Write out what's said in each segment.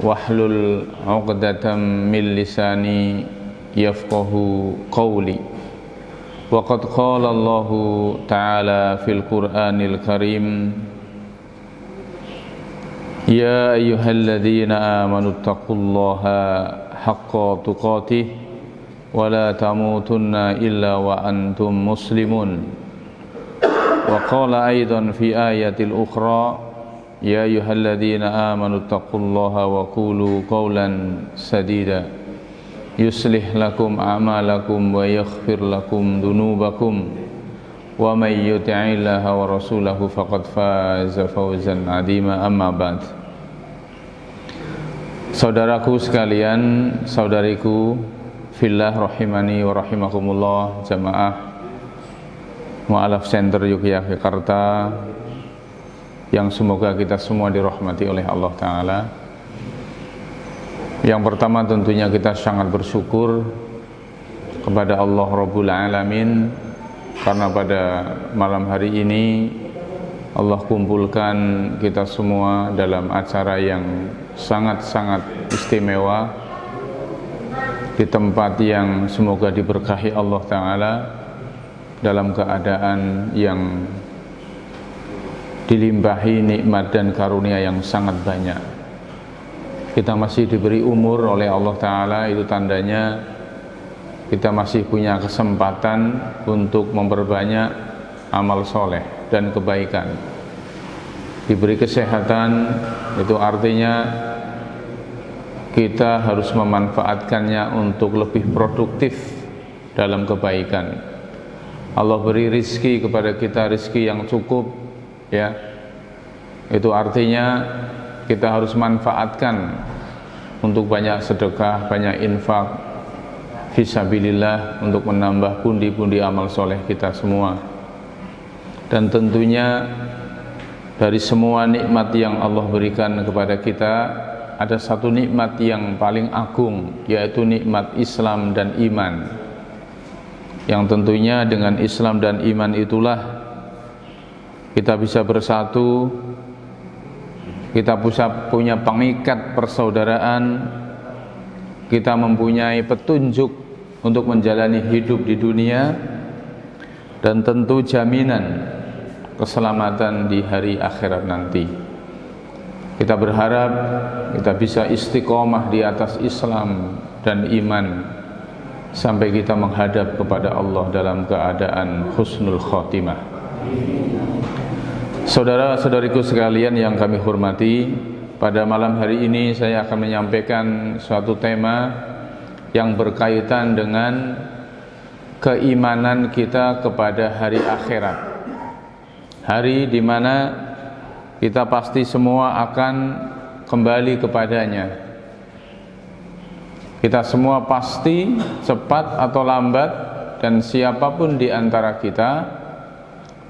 wahlul 'uqdatam min lisani yafqahu qawli. Wa qad qala Allahu ta'ala fil Qur'anil Karim, ya ayyuhalladzina amanu taqullaha haqqa tuqatih wa la tamutunna illa wa antum muslimun. Wa qala aidan fi ayatil ukhra, ya ayyuhalladzina amanu taqullaha wa qulu qawlan sadida yuslih lakum a'malakum wa yaghfir lakum dunubakum wa may yuti'illaha wa rasulahu faqad faza fawzan 'azima. Amma ba'd. Saudaraku sekalian, saudariku fillah rahimani wa rahimakumullah, jamaah Mu'alaf Center Yogyakarta yang semoga kita semua dirahmati oleh Allah Ta'ala. Yang pertama tentunya kita sangat bersyukur kepada Allah Rabbul Alamin, karena pada malam hari ini Allah kumpulkan kita semua dalam acara yang sangat-sangat istimewa, di tempat yang semoga diberkahi Allah Ta'ala, dalam keadaan yang dilimpahi nikmat dan karunia yang sangat banyak. Kita masih diberi umur oleh Allah Ta'ala, itu tandanya kita masih punya kesempatan untuk memperbanyak amal soleh dan kebaikan. Diberi kesehatan, itu artinya kita harus memanfaatkannya untuk lebih produktif dalam kebaikan. Allah beri rizki kepada kita, rizki yang cukup, ya, itu artinya kita harus manfaatkan untuk banyak sedekah, banyak infak fisabilillah, untuk menambah pundi-pundi amal soleh kita semua. Dan tentunya dari semua nikmat yang Allah berikan kepada kita, ada satu nikmat yang paling agung, yaitu nikmat Islam dan iman, yang tentunya dengan Islam dan iman itulah kita bisa bersatu, kita bisa punya pengikat persaudaraan, kita mempunyai petunjuk untuk menjalani hidup di dunia, dan tentu jaminan keselamatan di hari akhirat nanti. Kita berharap kita bisa istiqomah di atas Islam dan iman sampai kita menghadap kepada Allah dalam keadaan husnul khotimah. Saudara-saudariku sekalian yang kami hormati, pada malam hari ini saya akan menyampaikan suatu tema yang berkaitan dengan keimanan kita kepada hari akhirat. Hari di mana kita pasti semua akan kembali kepadanya. Kita semua pasti cepat atau lambat, dan siapapun di antara kita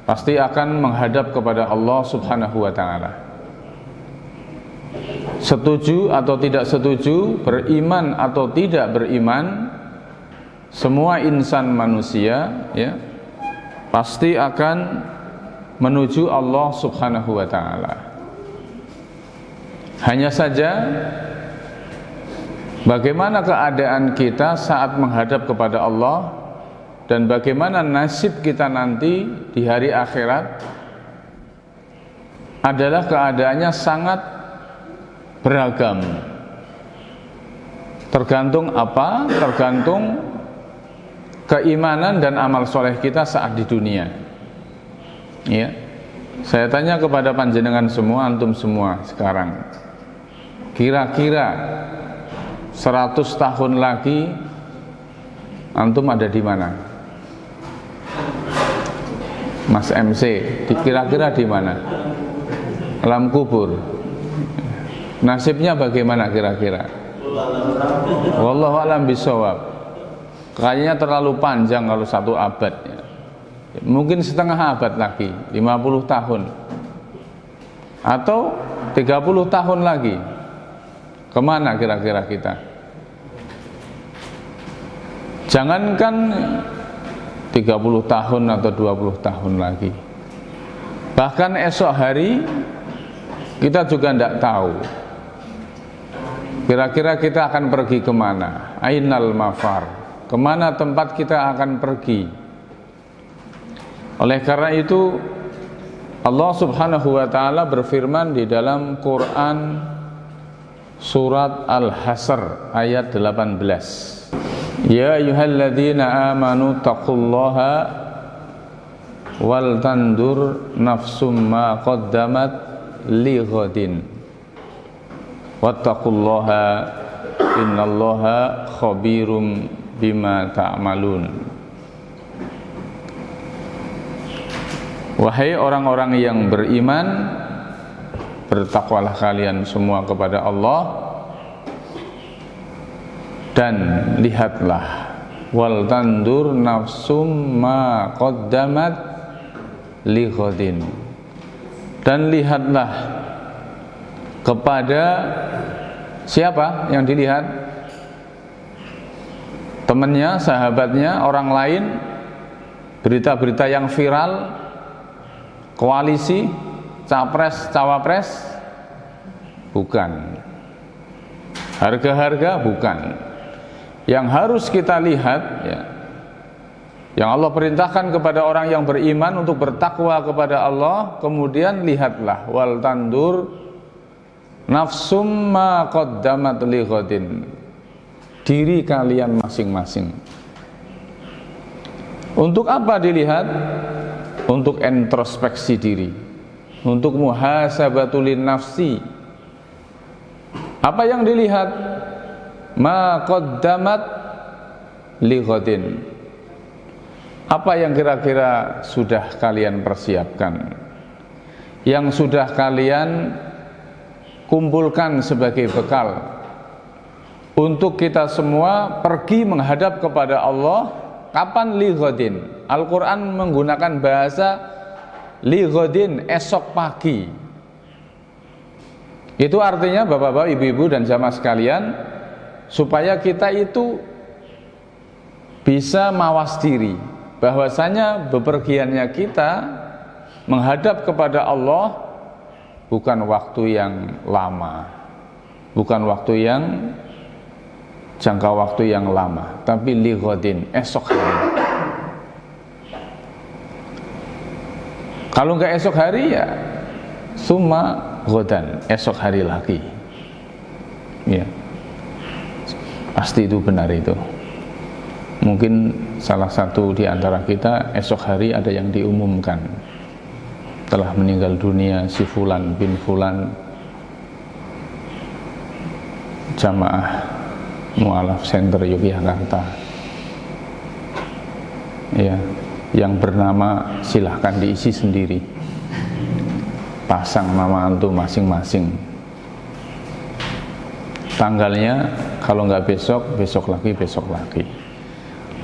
pasti akan menghadap kepada Allah Subhanahu wa Ta'ala. Setuju atau tidak setuju, beriman atau tidak beriman, semua insan manusia, ya, pasti akan menuju Allah Subhanahu wa Ta'ala. Hanya saja bagaimana keadaan kita saat menghadap kepada Allah, dan bagaimana nasib kita nanti di hari akhirat adalah keadaannya sangat beragam. Tergantung apa? Tergantung keimanan dan amal soleh kita saat di dunia. Ya, saya tanya kepada panjenengan semua, antum semua sekarang, kira-kira 100 tahun lagi antum ada di mana? Mas MC, kira-kira di mana? Alam kubur. Nasibnya bagaimana kira-kira? Wallahu a'lam bishawab. Kayaknya terlalu panjang kalau 1 abad, ya. Mungkin setengah abad lagi, 50 tahun atau 30 tahun lagi. Kemana kira-kira kita? Jangankan 30 tahun atau 20 tahun lagi, bahkan esok hari kita juga tidak tahu Kira-kira kita akan pergi kemana? Ainal mafar, kemana tempat kita akan pergi? Oleh karena itu Allah subhanahu wa ta'ala berfirman di dalam Quran surat Al-Hasr ayat 18, Ya ayyuhalladzina amanu taqullaha wal tandur nafsum ma qaddamat li ghadin wattaqullaha innallaha khabirum bima ta'malun. Wahai orang-orang yang beriman, bertakwalah kalian semua kepada Allah dan lihatlah, wal tandur nafsum ma qaddamat li ghadin, dan lihatlah kepada siapa yang dilihat? Temannya, sahabatnya, orang lain, berita-berita yang viral, koalisi, capres, cawapres, bukan. Harga-harga, bukan. Yang harus kita lihat, ya, yang Allah perintahkan kepada orang yang beriman untuk bertakwa kepada Allah, kemudian lihatlah, wal tandur nafsum ma qaddamat li ghadin, diri kalian masing-masing. Untuk apa dilihat? Untuk introspeksi diri, untuk muhasabatulin nafsi. Apa yang dilihat? Ma qaddamat li ghadin, apa yang kira-kira sudah kalian persiapkan, yang sudah kalian kumpulkan sebagai bekal untuk kita semua pergi menghadap kepada Allah. Kapan? Li ghadin. Al-Quran menggunakan bahasa li ghadin, esok pagi. Itu artinya bapak-bapak, ibu-ibu dan jamaah sekalian, supaya kita itu bisa mawas diri bahwasanya bepergiannya kita menghadap kepada Allah bukan waktu yang lama, bukan waktu yang jangka waktu yang lama, tapi li ghadin, esok hari. Kalau enggak esok hari, ya summa ghadan, esok hari lagi. Ya, pasti itu benar itu. Mungkin salah satu di antara kita esok hari ada yang diumumkan telah meninggal dunia si Fulan bin Fulan, jamaah Mu'alaf Center Yogyakarta, ya, yang bernama, silahkan diisi sendiri, pasang nama antum masing-masing, tanggalnya, kalau nggak besok, besok lagi.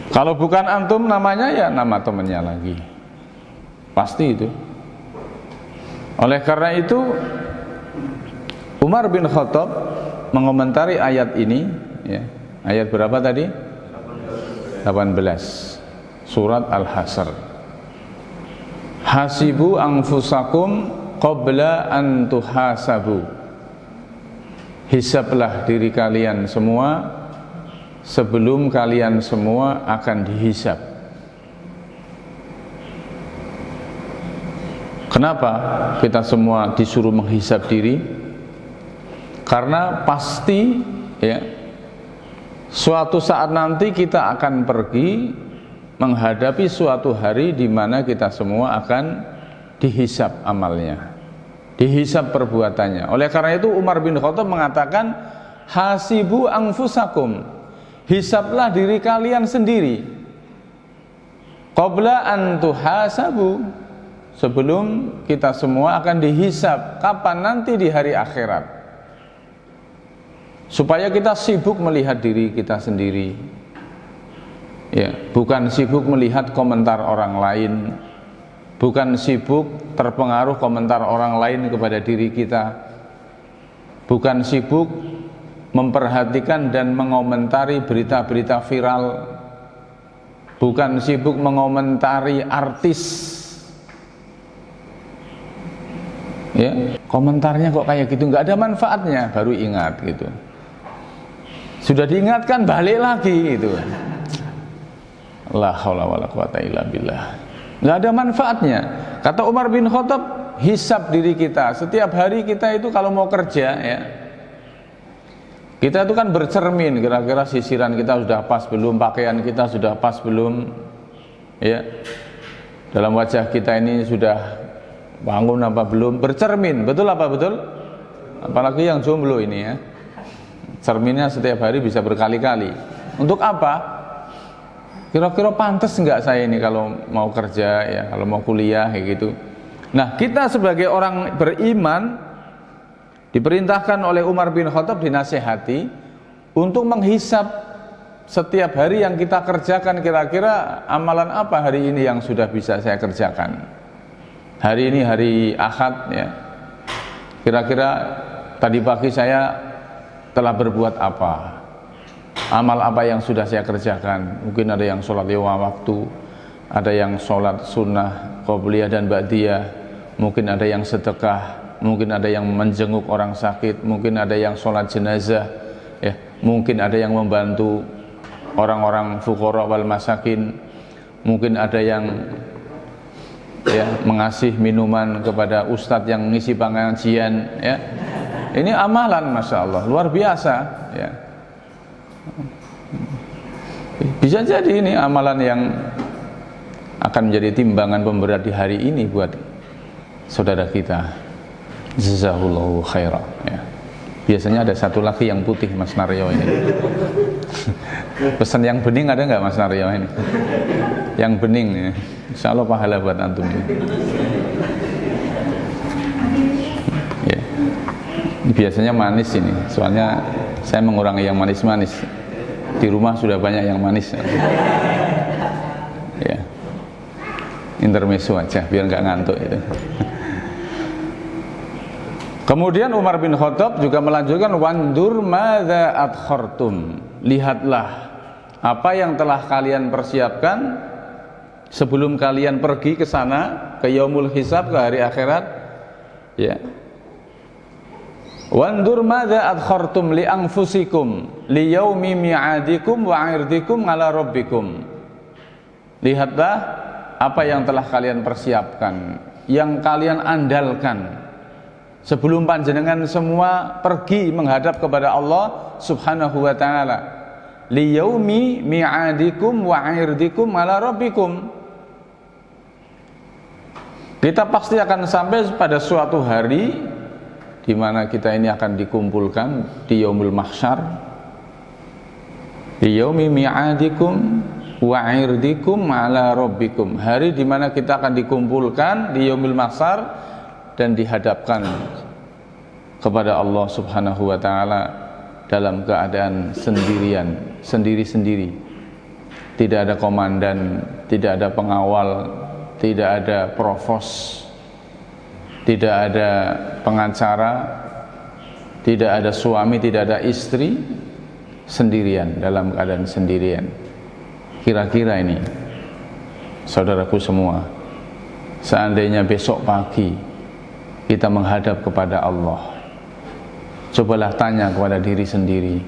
Kalau bukan antum namanya, ya nama temannya lagi, pasti itu. Oleh karena itu Umar bin Khattab mengomentari ayat ini, ya, ayat berapa tadi? 18 surat Al-Hasr. Hasibu anfusakum qabla an tuhasabu, hisablah diri kalian semua sebelum kalian semua akan dihisab. Kenapa kita semua disuruh menghisab diri? Karena pasti, ya, suatu saat nanti kita akan pergi menghadapi suatu hari di mana kita semua akan dihisab amalnya, dihisab perbuatannya. Oleh karena itu Umar bin Khattab mengatakan, hasibu anfusakum, hisablah diri kalian sendiri, qabla an tuhasabu, sebelum kita semua akan dihisab. Kapan? Nanti di hari akhirat. Supaya kita sibuk melihat diri kita sendiri, ya, bukan sibuk melihat komentar orang lain, bukan sibuk terpengaruh komentar orang lain kepada diri kita, bukan sibuk memperhatikan dan mengomentari berita-berita viral, bukan sibuk mengomentari artis, ya, komentarnya kok kayak gitu, nggak ada manfaatnya, baru ingat gitu. Sudah diingatkan balik lagi gitu. La haula wala quwata illa billah. Enggak ada manfaatnya. Kata Umar bin Khattab, hisab diri kita. Setiap hari kita itu kalau mau kerja ya, kita itu kan bercermin, kira-kira sisiran kita sudah pas belum, pakaian kita sudah pas belum, ya. Dalam wajah kita ini sudah bangun apa belum, bercermin, betul apa betul? Apalagi yang jomblo ini ya, cerminnya setiap hari bisa berkali-kali. Untuk apa? Kira-kira pantas enggak saya ini kalau mau kerja ya, kalau mau kuliah kayak gitu. Nah, kita sebagai orang beriman diperintahkan oleh Umar bin Khattab, dinasihati untuk menghisab setiap hari yang kita kerjakan, kira-kira amalan apa hari ini yang sudah bisa saya kerjakan. Hari ini hari Ahad ya. Kira-kira tadi pagi saya telah berbuat apa? Amal apa yang sudah saya kerjakan? Mungkin ada yang sholat lima waktu, ada yang sholat sunnah, qobliyah dan ba'diyah, mungkin ada yang sedekah, mungkin ada yang menjenguk orang sakit, mungkin ada yang sholat jenazah, ya, mungkin ada yang membantu orang-orang fuqara wal masakin, mungkin ada yang ya mengasih minuman kepada ustadz yang ngisi pengajian, ya. Ini amalan, masya Allah, luar biasa, ya. Bisa jadi ini amalan yang akan menjadi timbangan pemberat di hari ini buat saudara kita. Jazakallahu khairan ya. Biasanya ada satu lagi yang putih, Mas Naryo ini. Pesan yang bening ada nggak Mas Naryo ini? Yang bening ya. Insya Allah pahala buat antum ini. Ya. Biasanya manis ini, soalnya saya mengurangi yang manis-manis. Di rumah sudah banyak yang manis. Ya. Intermezzo aja biar nggak ngantuk itu. Kemudian Umar bin Khattab juga melanjutkan, wandur madza adkhartum, lihatlah apa yang telah kalian persiapkan sebelum kalian pergi ke sana, ke yaumul hisab, ke hari akhirat, ya. Wandur madza adkhartum li anfusikum li yaumi mi'adikum wa 'irdikum ala rabbikum. Lihatlah apa yang telah kalian persiapkan, yang kalian andalkan sebelum panjenengan semua pergi menghadap kepada Allah Subhanahu wa taala. Li yaumi mi'adikum wa 'irdikum ala rabbikum. Kita pasti akan sampai pada suatu hari di mana kita ini akan dikumpulkan di yaumul mahsyar. Li yaumi mi'adikum wa 'irdikum ala rabbikum. Hari di mana kita akan dikumpulkan di yaumul mahsyar dan dihadapkan kepada Allah Subhanahu wa taala dalam keadaan sendirian, sendiri-sendiri. Tidak ada komandan, tidak ada pengawal, tidak ada provos, tidak ada pengacara, tidak ada suami, tidak ada istri, sendirian, dalam keadaan sendirian. Kira-kira ini, saudaraku semua, seandainya besok pagi kita menghadap kepada Allah, cobalah tanya kepada diri sendiri,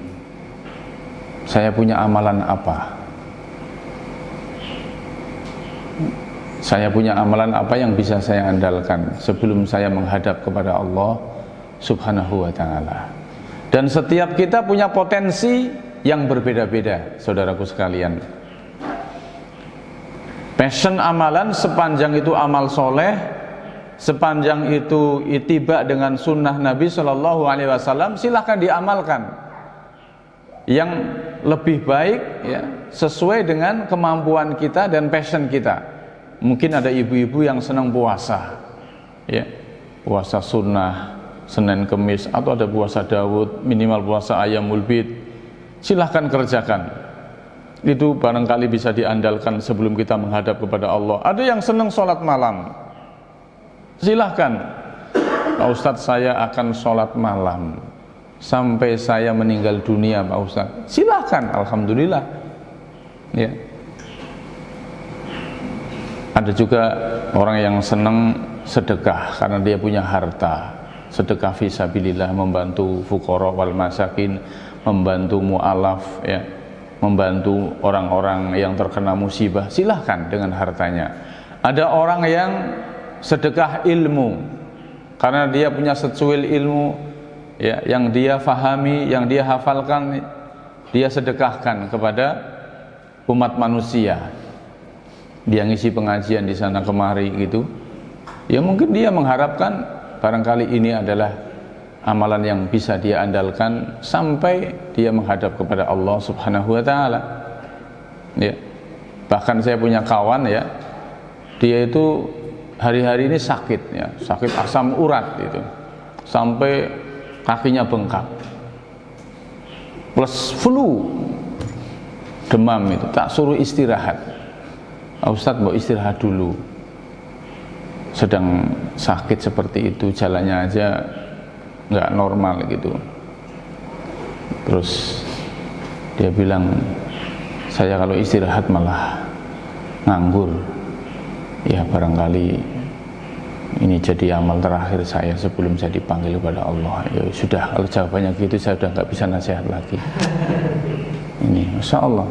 saya punya amalan apa? Saya punya amalan apa yang bisa saya andalkan sebelum saya menghadap kepada Allah Subhanahu wa taala. Dan setiap kita punya potensi yang berbeda-beda, saudaraku sekalian. Passion amalan, sepanjang itu amal soleh, sepanjang itu ittiba dengan sunnah Nabi Shallallahu Alaihi Wasallam, silahkan diamalkan. Yang lebih baik ya, sesuai dengan kemampuan kita dan passion kita. Mungkin ada ibu-ibu yang senang puasa, ya, puasa sunnah Senin Kemis, atau ada puasa Daud, minimal puasa Ayyamul Bid. Silahkan kerjakan. Itu barangkali bisa diandalkan sebelum kita menghadap kepada Allah. Ada yang senang sholat malam, silahkan. Pak Ustadz, saya akan sholat malam sampai saya meninggal dunia, Pak Ustadz. Silahkan, alhamdulillah. Ya. Ada juga orang yang senang sedekah karena dia punya harta, sedekah fisabilillah, membantu fuqara wal masakin, membantu mu'alaf, ya, membantu orang-orang yang terkena musibah, silahkan dengan hartanya. Ada orang yang sedekah ilmu karena dia punya secuil ilmu, ya, yang dia fahami, yang dia hafalkan, dia sedekahkan kepada umat manusia. Dia ngisi pengajian di sana kemari gitu. Ya mungkin dia mengharapkan barangkali ini adalah amalan yang bisa dia andalkan sampai dia menghadap kepada Allah Subhanahu wa taala. Ya. Bahkan saya punya kawan, ya, dia itu hari-hari ini sakit, ya, sakit asam urat itu. Sampai kakinya bengkak. Plus flu, demam itu, tak suruh istirahat. Ustadz mau istirahat dulu. Sedang sakit seperti itu, jalannya aja nggak normal gitu. Terus dia bilang, saya kalau istirahat malah nganggur. Ya barangkali ini jadi amal terakhir saya sebelum saya dipanggil kepada Allah. Ya sudah, kalau jawabannya gitu saya sudah nggak bisa nasihat lagi. Ini Masya Allah,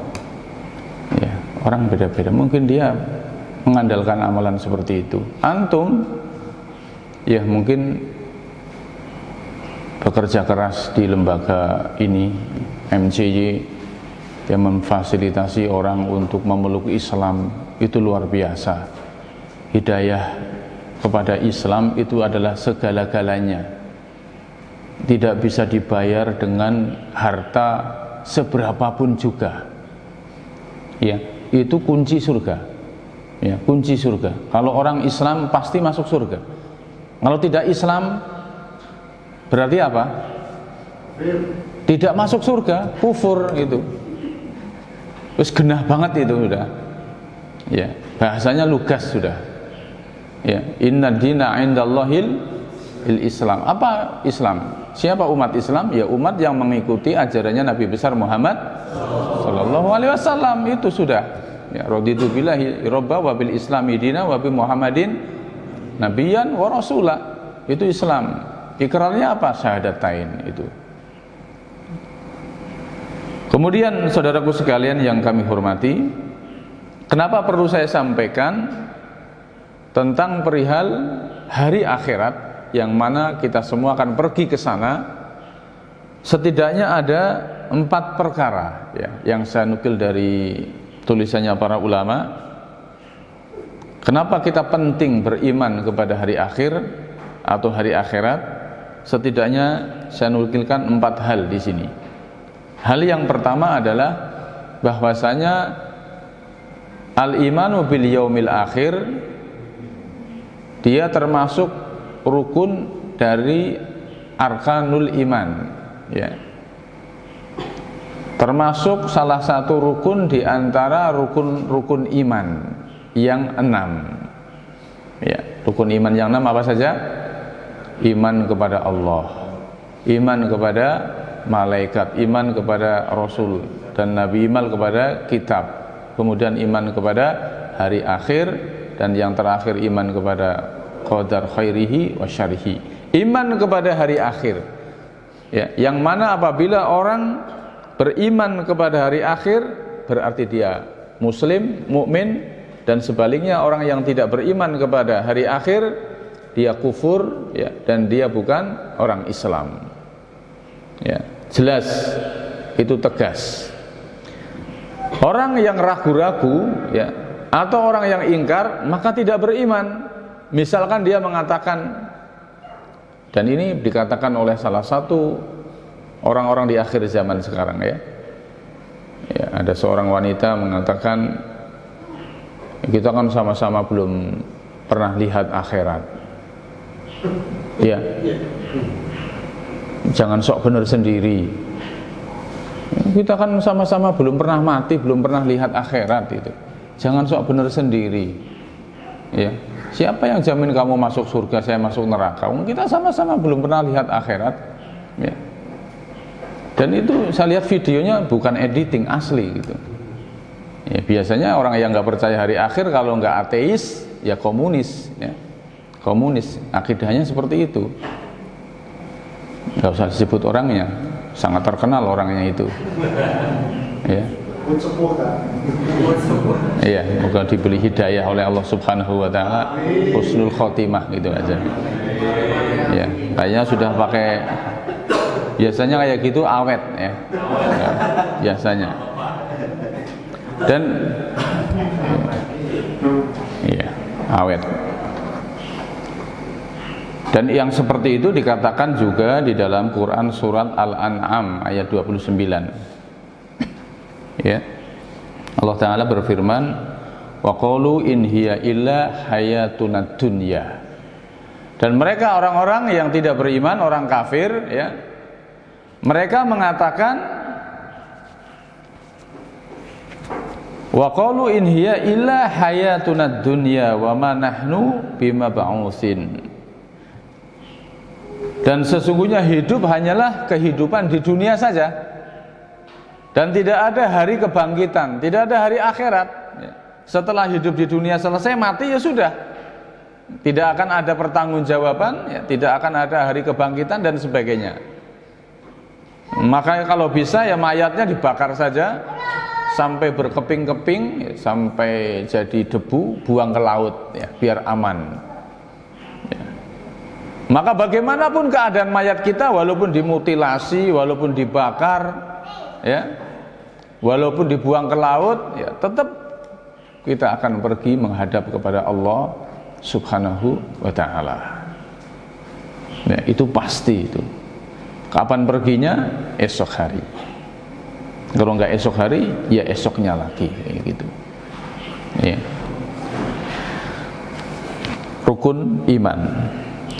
ya, orang beda-beda, mungkin dia mengandalkan amalan seperti itu. Antum ya mungkin bekerja keras di lembaga ini, MCY, yang memfasilitasi orang untuk memeluk Islam, itu luar biasa. Hidayah kepada Islam itu adalah segala-galanya, tidak bisa dibayar dengan harta seberapapun juga. Ya, itu kunci surga. Ya, kunci surga. Kalau orang Islam pasti masuk surga. Kalau tidak Islam berarti apa? Tidak masuk surga, kufur gitu. Terus genah banget itu sudah. Ya, bahasanya lugas sudah. Ya, inna dina indallahil Islam. Apa Islam? Siapa umat Islam? Ya umat yang mengikuti ajarannya Nabi besar Muhammad sallallahu alaihi wasallam, itu sudah. Ya, raditu billahi robba wa bil islami dina wa bi Muhammadin nabiyan wa rasula. Itu Islam. Ikrarnya apa? Syahadatain itu. Kemudian saudaraku sekalian yang kami hormati, kenapa perlu saya sampaikan tentang perihal hari akhirat, yang mana kita semua akan pergi ke sana? Setidaknya ada 4 perkara, ya, yang saya nukil dari tulisannya para ulama. Kenapa kita penting beriman kepada hari akhir atau hari akhirat? Setidaknya saya nukilkan 4 hal di sini. Hal yang pertama adalah bahwasanya al-imanu bil yaumil akhir, dia termasuk rukun dari arkanul iman, ya. Termasuk salah satu rukun di antara rukun-rukun iman yang 6. Ya, rukun iman yang 6 apa saja? Iman kepada Allah, iman kepada malaikat, iman kepada Rasul dan Nabi, iman kepada kitab, kemudian iman kepada hari akhir, dan yang terakhir iman kepada qadar khairihi wa syarihi. Iman kepada hari akhir, ya, yang mana apabila orang beriman kepada hari akhir berarti dia muslim, mukmin, dan sebaliknya orang yang tidak beriman kepada hari akhir dia kufur, ya, dan dia bukan orang Islam. Ya, jelas, itu tegas. Orang yang ragu-ragu, ya, atau orang yang ingkar, maka tidak beriman. Misalkan dia mengatakan, dan ini dikatakan oleh salah satu orang-orang di akhir zaman sekarang, ya, ya, ada seorang wanita mengatakan, kita kan sama-sama belum pernah lihat akhirat. Ya, jangan sok benar sendiri. Kita kan sama-sama belum pernah mati, belum pernah lihat akhirat itu. Jangan sok benar sendiri. Ya, siapa yang jamin kamu masuk surga, saya masuk neraka? Kita sama-sama belum pernah lihat akhirat. Ya. Dan itu saya lihat videonya bukan editing, asli gitu. Ya, biasanya orang yang nggak percaya hari akhir kalau nggak ateis ya komunis, ya. Komunis, akidahnya seperti itu. Nggak usah disebut orangnya. sangat terkenal orangnya itu. Ya. Iya, moga diberi hidayah oleh Allah Subhanahu wa taala, husnul khotimah gitu aja. Ya, kayaknya sudah pakai, biasanya kayak gitu awet ya. Ya, biasanya. Dan iya, awet. Dan yang seperti itu dikatakan juga di dalam Quran surat Al-An'am ayat 29. Ya. Allah Ta'ala berfirman, wa qalu in hiya illa hayatunad dunya. Dan mereka orang-orang yang tidak beriman, orang kafir ya, mereka mengatakan, wa qalu in hiya illa hayatunad dunya wa ma nahnu bimab'utsin. Dan sesungguhnya hidup hanyalah kehidupan di dunia saja, dan tidak ada hari kebangkitan, tidak ada hari akhirat. Setelah hidup di dunia selesai, mati ya sudah, tidak akan ada pertanggungjawaban ya, tidak akan ada hari kebangkitan dan sebagainya. Makanya kalau bisa ya mayatnya dibakar saja sampai berkeping-keping ya, sampai jadi debu, buang ke laut ya, biar aman. Maka bagaimanapun keadaan mayat kita, walaupun dimutilasi, walaupun dibakar, ya, walaupun dibuang ke laut, ya, tetap kita akan pergi menghadap kepada Allah Subhanahu wa ta'ala. Ya, itu pasti itu. Kapan perginya? Esok hari. Kalau enggak esok hari, ya esoknya lagi, gitu. Ya. Rukun iman.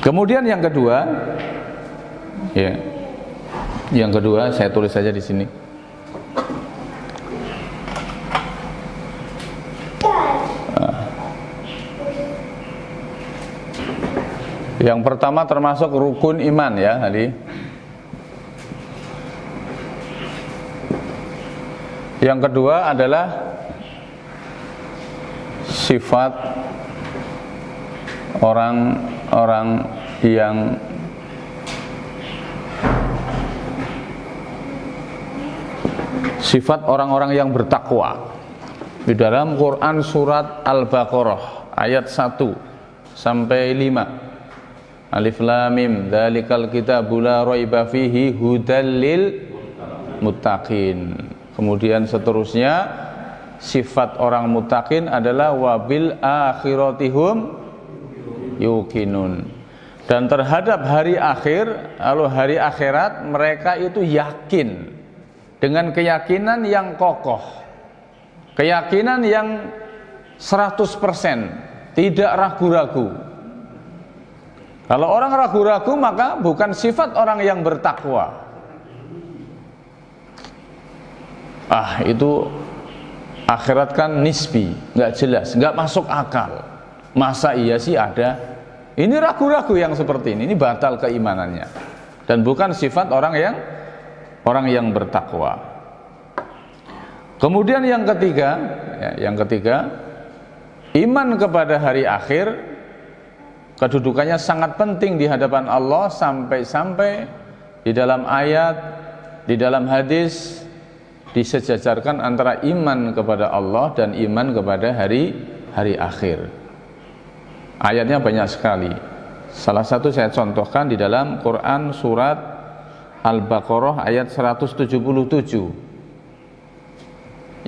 Kemudian yang kedua, ya, yang kedua saya tulis saja di sini. Yang pertama termasuk rukun iman ya tadi. Yang kedua adalah sifat orang yang sifat orang-orang yang bertakwa. Di dalam Quran surat Al-Baqarah ayat 1 sampai 5. Alif lam mim dzalikal kitabu la raiba fihi hudal lil muttaqin. Kemudian seterusnya sifat orang muttaqin adalah wabil akhiratihum yuqinun. Dan terhadap hari akhir, lalu hari akhirat, mereka itu yakin dengan keyakinan yang kokoh, keyakinan yang 100%, tidak ragu-ragu. Kalau orang ragu-ragu maka bukan sifat orang yang bertakwa. Itu akhirat kan nisbi, nggak jelas, nggak masuk akal. Masa iya sih ada? Ini ragu-ragu yang seperti ini batal keimanannya dan bukan sifat orang yang bertakwa. Kemudian yang ketiga, iman kepada hari akhir kedudukannya sangat penting di hadapan Allah, sampai-sampai di dalam ayat, di dalam hadis disejajarkan antara iman kepada Allah dan iman kepada hari akhir. Ayatnya banyak sekali. Salah satu saya contohkan di dalam Quran surat Al-Baqarah ayat 177.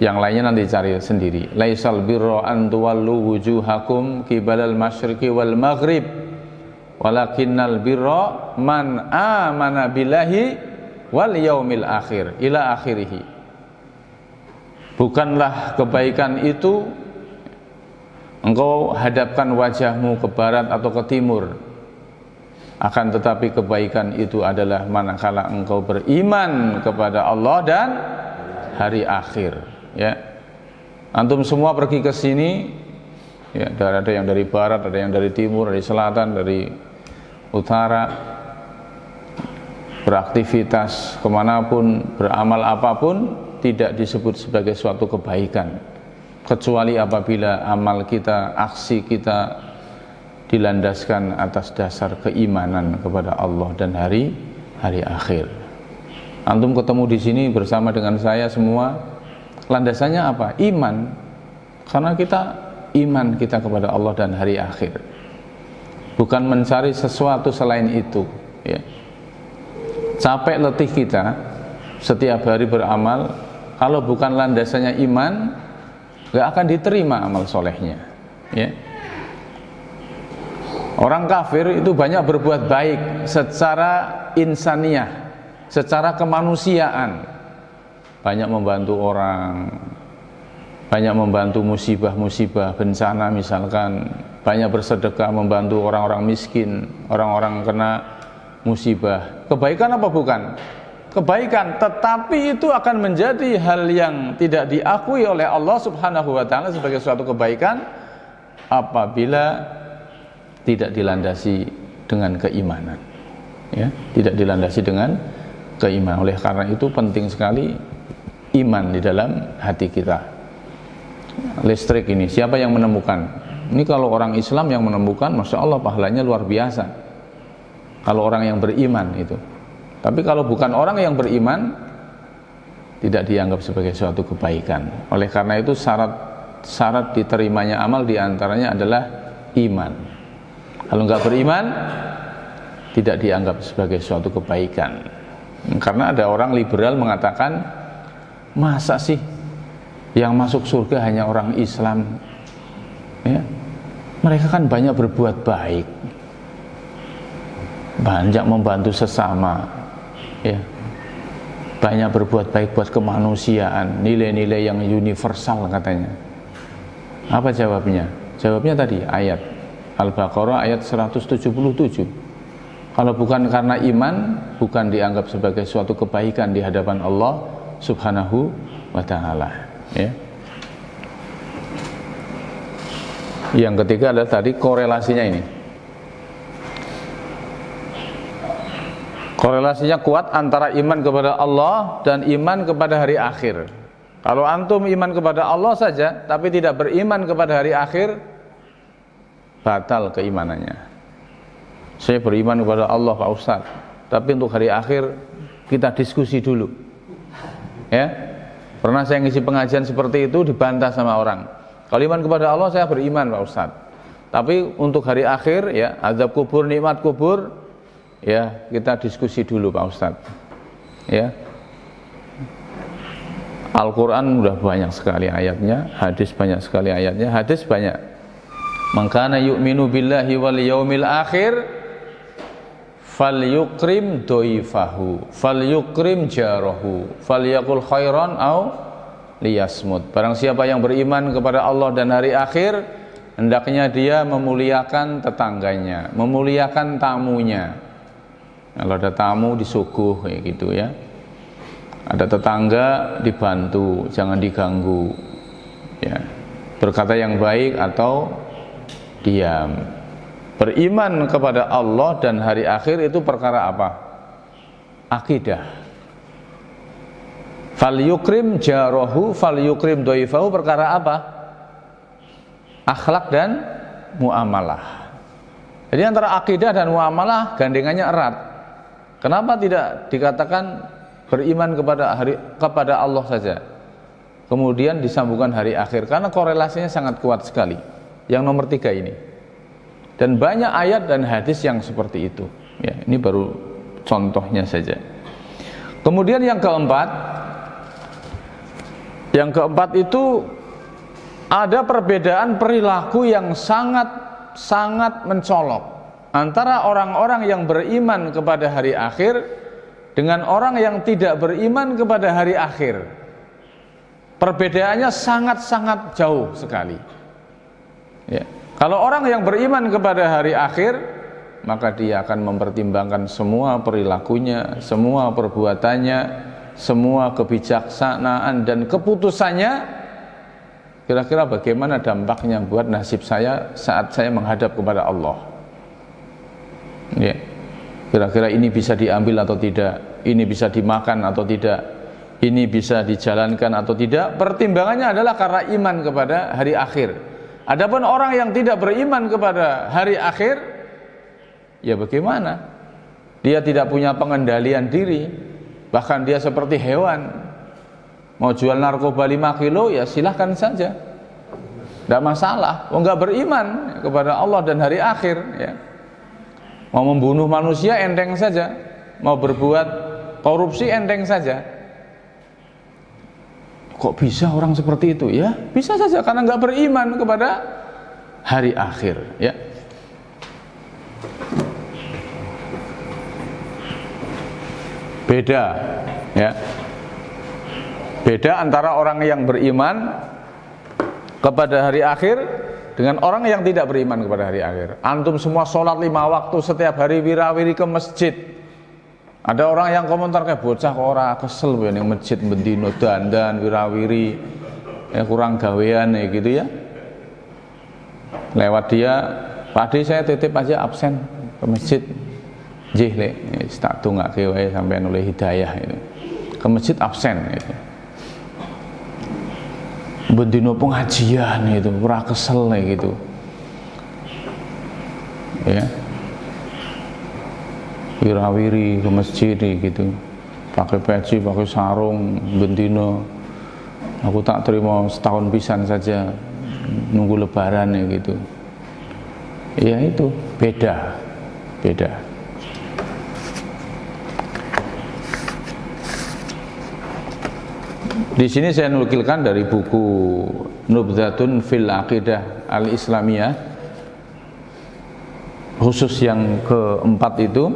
Yang lainnya nanti cari sendiri. Laisal birra an tuwallu wujuhakum qibalal masyriqi wal maghrib walakinnal birra man amana billahi wal yaumil akhir ila akhirih. Bukanlah kebaikan itu engkau hadapkan wajahmu ke barat atau ke timur, akan tetapi kebaikan itu adalah manakala engkau beriman kepada Allah dan hari akhir. Ya, antum semua pergi ke sini, ya, ada yang dari barat, ada yang dari timur, dari selatan, dari utara, beraktivitas kemanapun, beramal apapun, tidak disebut sebagai suatu kebaikan, kecuali apabila amal kita, aksi kita dilandaskan atas dasar keimanan kepada Allah dan hari akhir. Antum ketemu di sini bersama dengan saya semua, landasannya apa? Iman. Karena kita iman kita kepada Allah dan hari akhir, bukan mencari sesuatu selain itu, ya. Capek letih kita setiap hari beramal, kalau bukan landasannya iman, gak akan diterima amal solehnya, ya. Orang kafir itu banyak berbuat baik secara insaniah, secara kemanusiaan, banyak membantu orang, banyak membantu musibah-musibah, bencana misalkan, banyak bersedekah membantu orang-orang miskin, orang-orang kena musibah. Kebaikan apa bukan? Kebaikan, tetapi itu akan menjadi hal yang tidak diakui oleh Allah Subhanahu wa taala sebagai suatu kebaikan apabila tidak dilandasi dengan keimanan, ya, tidak dilandasi dengan keimanan. Oleh karena itu penting sekali iman di dalam hati kita. Listrik ini siapa yang menemukan? Ini kalau orang Islam yang menemukan, masya Allah pahalanya luar biasa. Kalau orang yang beriman itu. Tapi kalau bukan orang yang beriman, tidak dianggap sebagai suatu kebaikan. Oleh karena itu syarat diterimanya amal diantaranya adalah iman. Kalau nggak beriman, tidak dianggap sebagai suatu kebaikan. Karena ada orang liberal mengatakan, masa sih yang masuk surga hanya orang Islam, ya? Mereka kan banyak berbuat baik, banyak membantu sesama, ya, banyak berbuat baik buat kemanusiaan, nilai-nilai yang universal katanya. Apa jawabnya? Jawabnya tadi ayat Al-Baqarah ayat 177. Kalau bukan karena iman, bukan dianggap sebagai suatu kebaikan di hadapan Allah Subhanahu wa ta'ala, ya. Yang ketiga adalah tadi korelasinya ini. Korelasinya kuat antara iman kepada Allah dan iman kepada hari akhir. Kalau antum iman kepada Allah saja tapi tidak beriman kepada hari akhir, batal keimanannya. Saya beriman kepada Allah Pak Ustadz, tapi untuk hari akhir kita diskusi dulu, ya. Pernah saya ngisi pengajian seperti itu, dibantah sama orang. Kalau iman kepada Allah saya beriman Pak Ustadz, tapi untuk hari akhir, ya, azab kubur, nikmat kubur, ya, kita diskusi dulu Pak Ustadz, ya. Al-Quran udah banyak sekali ayatnya, hadis banyak sekali ayatnya, hadis banyak. Man kana yu'minu billahi wal yaumil akhir falyukrim doifahu falyukrim jarahu falyakul khairan au liyasmut. Barang siapa yang beriman kepada Allah dan hari akhir, hendaknya dia memuliakan tetangganya, memuliakan tamunya. Kalau ada tamu disuguh kayak gitu, ya. Ada tetangga dibantu, jangan diganggu, ya. Berkata yang baik atau diam. Beriman kepada Allah dan hari akhir itu perkara apa? Akidah. Falyukrim jarahu falyukrim doifahu, perkara apa? Akhlak dan muamalah. Jadi antara akidah dan muamalah gandengannya erat. Kenapa tidak dikatakan beriman kepada Allah saja, kemudian disambungkan hari akhir? Karena korelasinya sangat kuat sekali. Yang nomor 3 ini, dan banyak ayat dan hadis yang seperti itu, ya. Ini baru contohnya saja. Kemudian yang keempat itu ada perbedaan perilaku yang sangat mencolok antara orang-orang yang beriman kepada hari akhir dengan orang yang tidak beriman kepada hari akhir. Perbedaannya sangat jauh sekali. Ya. Kalau orang yang beriman kepada hari akhir, maka dia akan mempertimbangkan semua perilakunya, semua perbuatannya, semua kebijaksanaan dan keputusannya. Kira-kira bagaimana dampaknya buat nasib saya saat saya menghadap kepada Allah, ya. Kira-kira ini bisa diambil atau tidak, ini bisa dimakan atau tidak, ini bisa dijalankan atau tidak. Pertimbangannya adalah karena iman kepada hari akhir. Adapun orang yang tidak beriman kepada hari akhir, ya bagaimana? Dia tidak punya pengendalian diri, bahkan dia seperti hewan. Mau jual narkoba 5 kilo ya silahkan saja, tidak masalah. Nggak beriman kepada Allah dan hari akhir ya. Mau membunuh manusia enteng saja, mau berbuat korupsi enteng saja. Kok bisa orang seperti itu? Ya bisa saja karena nggak beriman kepada hari akhir ya. Beda ya. Beda antara orang yang beriman kepada hari akhir dengan orang yang tidak beriman kepada hari akhir. Antum semua sholat 5 waktu setiap hari, wirawiri ke masjid. Ada orang yang komentar kayak bocah kok ora kesel ya ning masjid bendino dandan wirawiri ya kurang gawean ya gitu ya. Lewat dia, Pak Ade saya titip aja absen ke masjid. Nggih lek tak dongake wae sampean oleh hidayah itu. Ke masjid absen gitu. Bendino pengajian itu ora kesel gitu ya, wirawiri ke masjid gitu, pakai peci, pakai sarung, bendino. Aku tak terima setahun pisan saja nunggu lebaran ya gitu ya. Itu beda. Di sini saya nukilkan dari buku Nubdzatun fil Aqidah Al-Islamiyah, khusus yang keempat itu,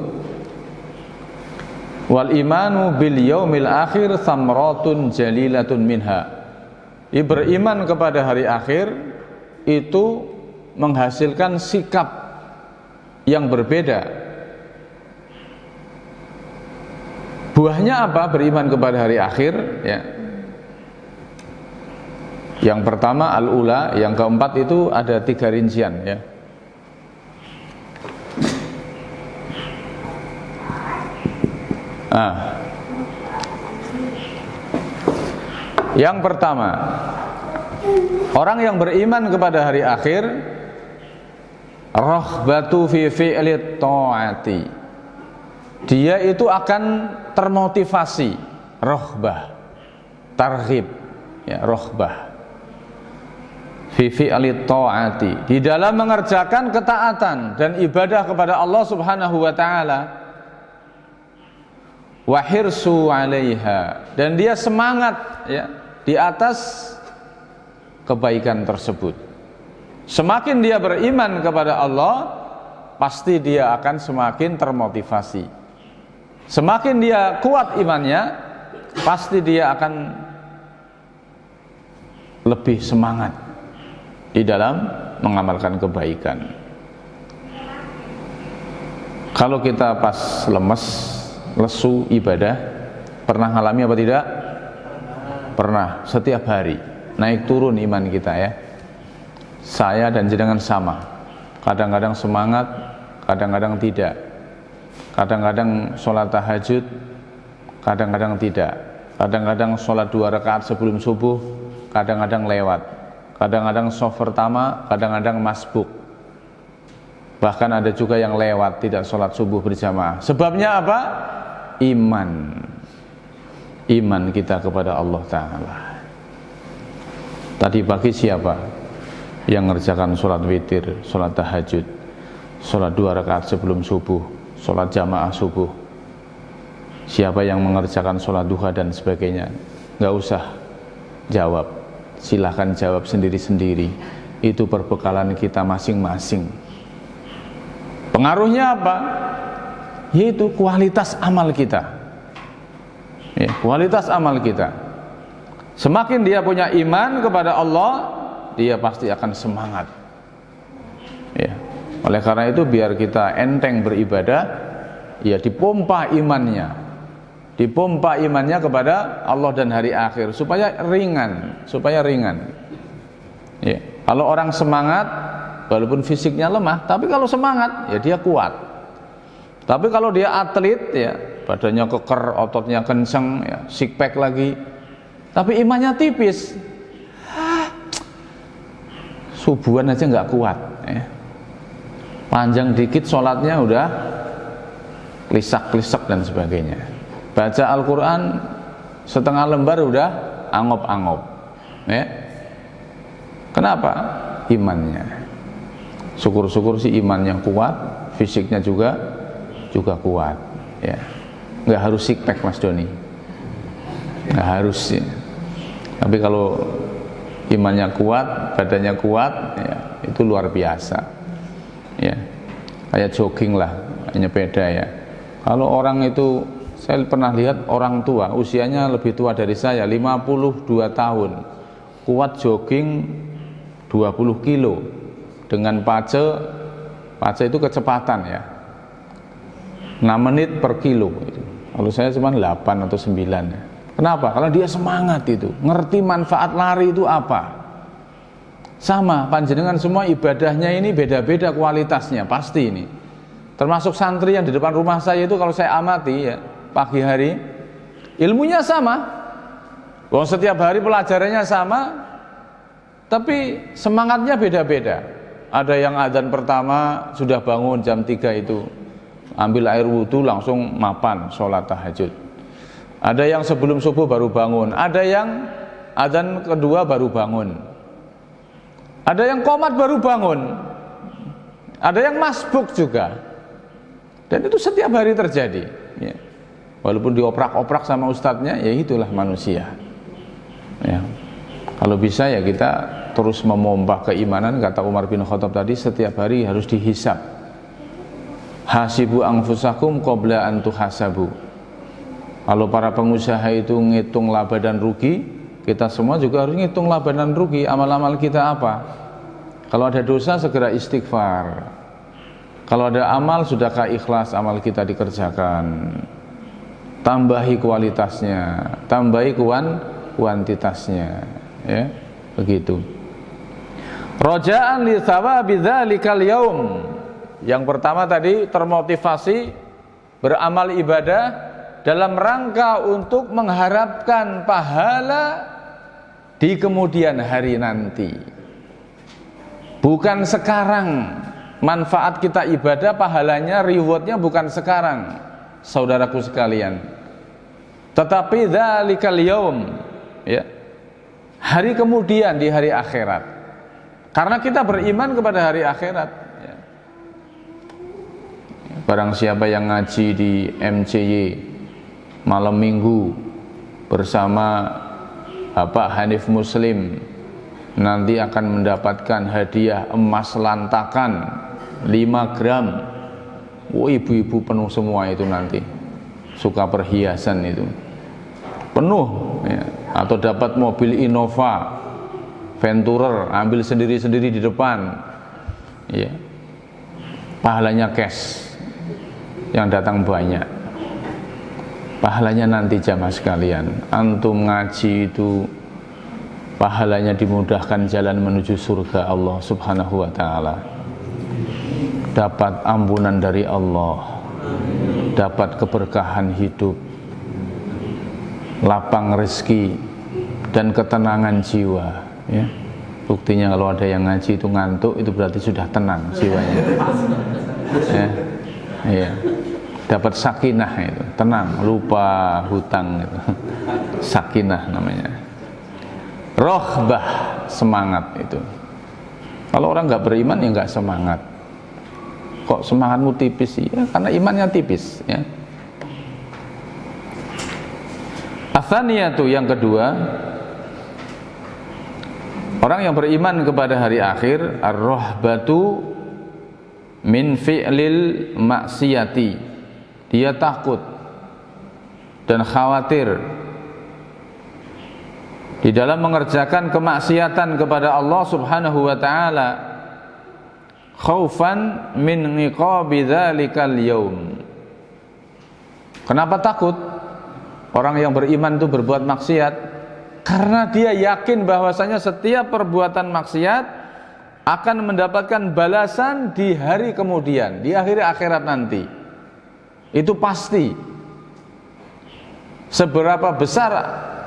wal imanu bil yaumil akhir thamratun jalilatun minha. Beriman kepada hari akhir itu menghasilkan sikap yang berbeda. Buahnya apa beriman kepada hari akhir ya? Yang pertama al-ula, yang keempat itu ada 3 rincian ya. Yang pertama, orang yang beriman kepada hari akhir, raghbatu fi fi'li ta'ati. Dia itu akan termotivasi, raghbah, targhib ya, raghbah fi fi'li ta'ati, di dalam mengerjakan ketaatan dan ibadah kepada Allah Subhanahu wa taala, wa hirsu 'alaiha, dan dia semangat ya di atas kebaikan tersebut. Semakin dia beriman kepada Allah, pasti dia akan semakin termotivasi. Semakin dia kuat imannya, pasti dia akan lebih semangat di dalam mengamalkan kebaikan. Kalau kita pas lemes, lesu ibadah, pernah ngalami apa tidak? Pernah, setiap hari naik turun iman kita ya. Saya dan jenengan sama, kadang-kadang semangat, kadang-kadang tidak. Kadang-kadang sholat tahajud, kadang-kadang tidak. Kadang-kadang sholat 2 rakaat sebelum subuh, kadang-kadang lewat. Kadang-kadang shaf pertama, kadang-kadang masbuk. Bahkan ada juga yang lewat, tidak sholat subuh berjamaah. Sebabnya apa? Iman kita kepada Allah Ta'ala. Tadi pagi siapa yang mengerjakan sholat witir, sholat tahajud, sholat 2 rakaat sebelum subuh, sholat jamaah subuh? Siapa yang mengerjakan sholat duha dan sebagainya? Nggak usah jawab, silahkan jawab sendiri-sendiri. Itu perbekalan kita masing-masing. Pengaruhnya apa? Yaitu kualitas amal kita ya, kualitas amal kita. Semakin dia punya iman kepada Allah, dia pasti akan semangat ya. Oleh karena itu biar kita enteng beribadah, ya dipompa imannya kepada Allah dan hari akhir supaya ringan ya. Kalau orang semangat walaupun fisiknya lemah, tapi kalau semangat ya dia kuat. Tapi kalau dia atlet ya, badannya keker, ototnya kenceng ya, six pack lagi, tapi imannya tipis, subuhan aja nggak kuat ya. Panjang dikit sholatnya udah klisak-klisak dan sebagainya Baca Al-Quran setengah lembar udah angop-angop, ya. Kenapa? Imannya. Syukur-syukur sih imannya kuat, fisiknya juga kuat, ya. Nggak harus six pack Mas Doni, nggak harus ya. Tapi kalau imannya kuat, badannya kuat, ya, itu luar biasa, ya. Kayak jogging lah, nyepeda ya. Kalau orang itu, saya pernah lihat orang tua, usianya lebih tua dari saya, 52 tahun, kuat jogging 20 kilo dengan pace itu kecepatan ya, 6 menit per kilo. Kalau saya cuma 8 atau 9 ya. Kenapa? Karena dia semangat itu, ngerti manfaat lari itu apa. Sama, panjenengan semua ibadahnya ini beda-beda kualitasnya, pasti ini. Termasuk santri yang di depan rumah saya itu, kalau saya amati ya, pagi hari ilmunya sama, setiap hari pelajarannya sama, tapi semangatnya beda-beda. Ada yang adzan pertama sudah bangun jam 3 itu, ambil air wudhu langsung mapan sholat tahajud. Ada yang sebelum subuh baru bangun, ada yang adzan kedua baru bangun, ada yang qomat baru bangun, ada yang masbuk juga. Dan itu setiap hari terjadi ya. Walaupun dioprak-oprak sama ustadznya, ya itulah manusia ya. Kalau bisa ya kita terus memompa keimanan, kata Umar bin Khattab tadi, setiap hari harus dihisab. Hasibu anfusakum qabla an tuhasabu. Kalau para pengusaha itu ngitung laba dan rugi, kita semua juga harus ngitung laba dan rugi. Amal-amal kita apa? Kalau ada dosa segera istighfar. Kalau ada amal, sudahkah ikhlas amal kita dikerjakan? Tambahi kualitasnya, tambahi kuantitasnya, ya, begitu. Roja'an li thawabi dzalikal yaum. Yang pertama tadi termotivasi beramal ibadah dalam rangka untuk mengharapkan pahala di kemudian hari nanti. Bukan sekarang. Manfaat kita ibadah, pahalanya, rewardnya bukan sekarang, saudaraku sekalian, tetapi dzalikal yaum, ya, hari kemudian, di hari akhirat. Karena kita beriman kepada hari akhirat ya. Barang siapa yang ngaji di MCY malam minggu bersama Bapak Hanif Muslim, nanti akan mendapatkan hadiah emas lantakan 5 gram. Ibu-ibu penuh semua itu nanti, suka perhiasan itu penuh ya. Atau dapat mobil Innova Venturer, ambil sendiri-sendiri di depan ya. Pahalanya cash, yang datang banyak. Pahalanya nanti jamaah sekalian, antum ngaji itu pahalanya dimudahkan jalan menuju surga Allah Subhanahu wa ta'ala. Dapat ampunan dari Allah, dapat keberkahan hidup, lapang rezeki, dan ketenangan jiwa ya. Buktinya kalau ada yang ngaji itu ngantuk, itu berarti sudah tenang jiwanya ya. Iya. Dapat sakinah itu, tenang, lupa hutang itu. Sakinah namanya. Rohbah, semangat itu. Kalau orang nggak beriman ya nggak semangat. Kok semangatmu tipis sih? Ya, karena imannya tipis ya. Atsaniyatu, yang kedua, orang yang beriman kepada hari akhir, ar-rahbatu min fi'lil maksiyati. Dia takut dan khawatir di dalam mengerjakan kemaksiatan kepada Allah Subhanahu wa ta'ala, khaufan min iqabi dzalikal yaum. Kenapa takut? Orang yang beriman itu berbuat maksiat karena dia yakin bahwasanya setiap perbuatan maksiat akan mendapatkan balasan di hari kemudian, di akhir akhirat nanti. Itu pasti. Seberapa besar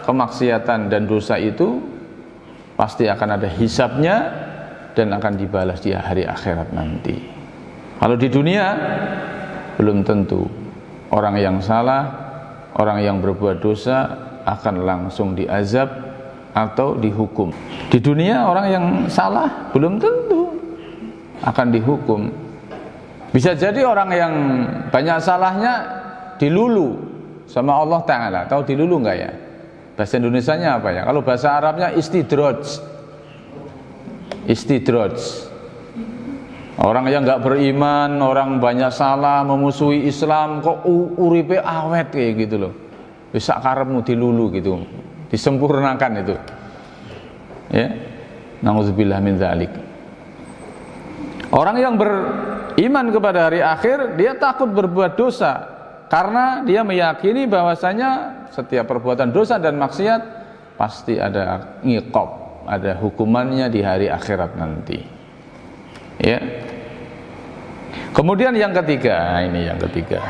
kemaksiatan dan dosa itu, pasti akan ada hisabnya dan akan dibalas di hari akhirat nanti. Kalau di dunia belum tentu. Orang yang salah, orang yang berbuat dosa akan langsung diazab atau dihukum. Di dunia orang yang salah belum tentu akan dihukum. Bisa jadi orang yang banyak salahnya dilulu sama Allah Ta'ala. Tahu dilulu enggak ya? Bahasa Indonesianya apa ya? Kalau bahasa Arabnya istidraj. Istidraj. Orang yang enggak beriman, orang banyak salah, memusuhi Islam, kok uripe awet kayak gitu loh. Bisa karepmu dilulu gitu. Disempurnakan itu. Ya. Nauzubillah min dzalik. Orang yang beriman kepada hari akhir, dia takut berbuat dosa karena dia meyakini bahwasanya setiap perbuatan dosa dan maksiat pasti ada ngiqab, ada hukumannya di hari akhirat nanti. Ya. Kemudian yang ketiga, ini yang ketiga.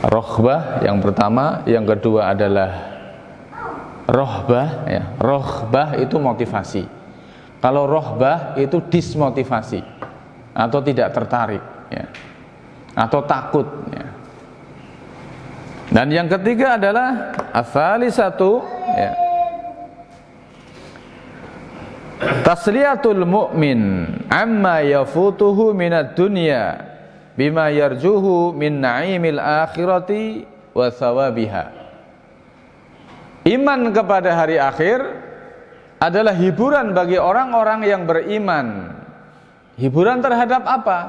Rohbah yang pertama, yang kedua adalah rohbah ya. Rohbah itu motivasi. Kalau rohbah itu dismotivasi atau tidak tertarik ya. Atau takut ya. Dan yang ketiga adalah ats-tsalisatu ya. Tasliyatul mu'min amma yafutuhu minad dunya bima yarjuhu min na'imil akhirati wa thawabiha. Iman kepada hari akhir adalah hiburan bagi orang-orang yang beriman. Hiburan terhadap apa?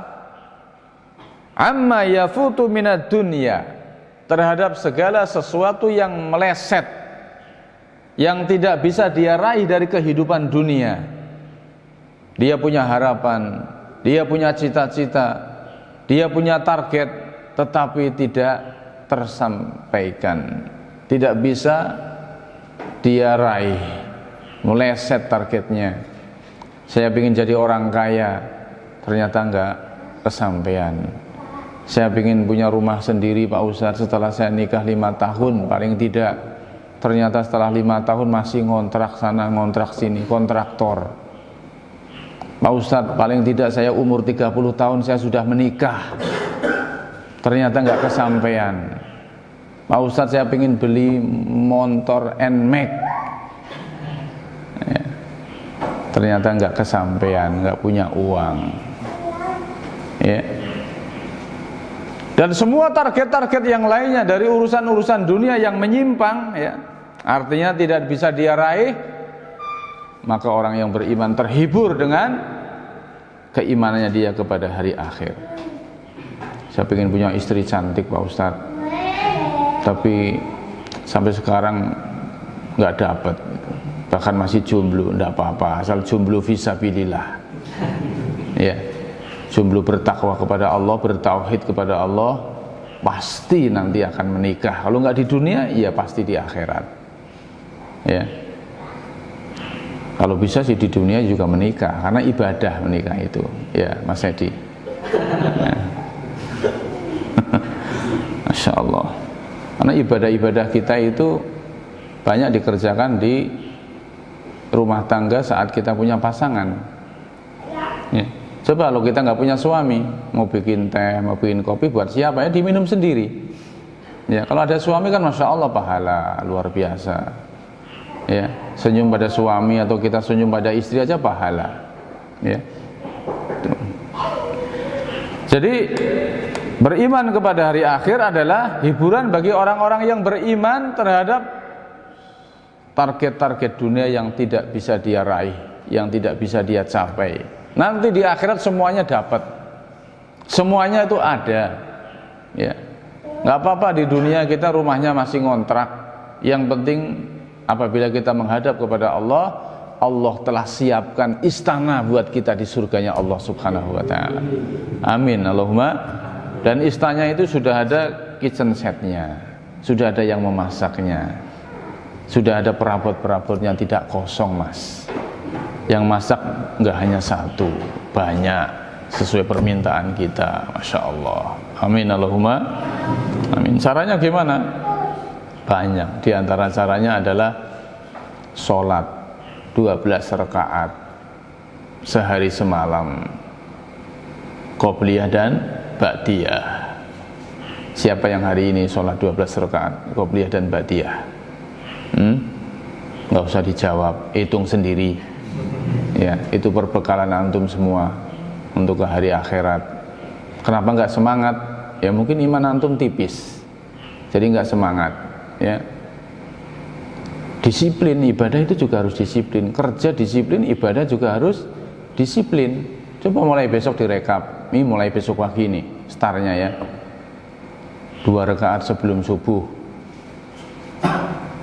Amma yafutu minad dunya, terhadap segala sesuatu yang meleset, yang tidak bisa dia raih dari kehidupan dunia. Dia punya harapan, dia punya cita-cita, dia punya target, tetapi tidak tersampaikan, tidak bisa dia raih, meleset targetnya. Saya ingin jadi orang kaya, ternyata enggak kesampaian. Saya ingin punya rumah sendiri Pak Ustadz, setelah saya nikah 5 tahun paling tidak, ternyata setelah 5 tahun masih ngontrak sana ngontrak sini, kontraktor. Pak Ustadz, paling tidak saya umur 30 tahun saya sudah menikah, ternyata enggak kesampaian. Pak Ustadz, saya ingin beli motor NMAX ya. Ternyata enggak kesampaian, enggak punya uang ya. Dan semua target-target yang lainnya dari urusan-urusan dunia yang menyimpang ya, artinya tidak bisa dia raih, maka orang yang beriman terhibur dengan keimanannya dia kepada hari akhir. Saya ingin punya istri cantik Pak Ustadz, tapi sampai sekarang nggak dapat, bahkan masih jomblo. Nggak apa-apa, asal jomblo fisabilillah ya. Jomblo bertakwa kepada Allah, bertauhid kepada Allah, pasti nanti akan menikah. Kalau nggak di dunia, ya pasti di akhirat ya. Kalau bisa sih di dunia juga menikah, karena ibadah menikah itu ya Mas Edi ya. Masya Allah. Karena ibadah-ibadah kita itu banyak dikerjakan di rumah tangga saat kita punya pasangan ya. Coba kalau kita nggak punya suami, mau bikin teh, mau bikin kopi, buat siapa ya? Diminum sendiri ya. Kalau ada suami kan Masya Allah pahala luar biasa ya. Senyum pada suami atau kita senyum pada istri aja pahala ya. Jadi beriman kepada hari akhir adalah hiburan bagi orang-orang yang beriman terhadap target-target dunia yang tidak bisa dia raih, yang tidak bisa dia capai. Nanti di akhirat semuanya dapat, semuanya itu ada ya. Nggak apa-apa di dunia kita rumahnya masih ngontrak, yang penting apabila kita menghadap kepada Allah, Allah telah siapkan istana buat kita di surganya Allah Subhanahu wa ta'ala. Amin Allahumma. Dan istananya itu sudah ada kitchen setnya, sudah ada yang memasaknya, sudah ada perabot-perabotnya, tidak kosong Mas. Yang masak enggak hanya satu, banyak sesuai permintaan kita. Masya Allah. Amin Allahumma. Amin. Caranya gimana? Banyak. Di antara caranya adalah sholat 12 rakaat sehari semalam, qobliyah dan ba'diyah Siapa yang hari ini sholat 12 rakaat qobliyah dan ba'diyah? Nggak usah dijawab, hitung sendiri. Ya, itu perbekalan antum semua untuk ke hari akhirat. Kenapa nggak semangat? Ya mungkin iman antum tipis, jadi nggak semangat. Ya, disiplin ibadah itu juga harus disiplin. Kerja disiplin, ibadah juga harus disiplin. Coba mulai besok direkap. Ini mulai besok pagi nih, startnya ya. 2 rakaat sebelum subuh.